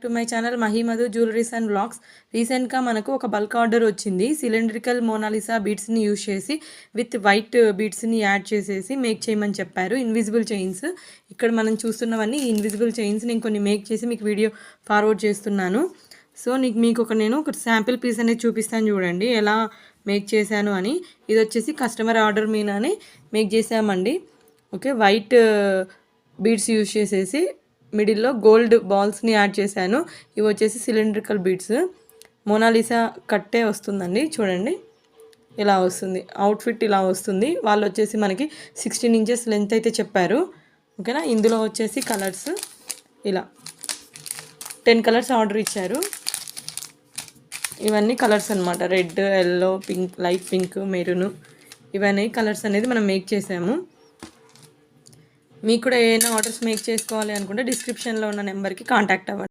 To my channel Mahimadhu jewelleries and vlogs. రీసెంట్గా మనకు ఒక బల్క్ ఆర్డర్ వచ్చింది. సిలిండ్రికల్ మోనాలిసా బీడ్స్ని యూజ్ చేసి విత్ వైట్ బీడ్స్ని యాడ్ చేసేసి మేక్ చేయమని చెప్పారు. ఇన్విజిబుల్ చైన్స్, ఇక్కడ మనం చూస్తున్నవన్నీ ఇన్విజిబుల్ చైన్స్. నేను కొన్ని మేక్ చేసి మీకు వీడియో ఫార్వర్డ్ చేస్తున్నాను. సో మీకు నేను ఒక శాంపిల్ పీస్ అనేది చూపిస్తాను, చూడండి ఎలా మేక్ చేశాను అని. ఇది వచ్చేసి కస్టమర్ ఆర్డర్ మీదనే మేక్ చేసామండి. ఓకే, వైట్ బీడ్స్ యూజ్ చేసేసి మిడిల్లో గోల్డ్ బాల్స్ని యాడ్ చేశాను. ఇవి వచ్చేసి సిలిండ్రికల్ బీడ్స్. మోనాలిసా కట్టే వస్తుందండి, చూడండి ఇలా వస్తుంది. అవుట్ఫిట్ ఇలా వస్తుంది. వాళ్ళు వచ్చేసి మనకి 16 ఇంచెస్ లెంత్ అయితే చెప్పారు. ఓకేనా, ఇందులో వచ్చేసి కలర్స్ ఇలా 10 కలర్స్ ఆర్డర్ ఇచ్చారు. ఇవన్నీ కలర్స్ అనమాట. Red, yellow, pink, light pink, maroon, ఇవన్నీ కలర్స్ అనేది మనం మేక్ చేసాము. మీకు కూడా ఏమైనా ఆర్డర్స్ మేక్ చేసుకోవాలి అనుకుంటే డిస్క్రిప్షన్లో ఉన్న నెంబర్కి కాంటాక్ట్ అవ్వండి.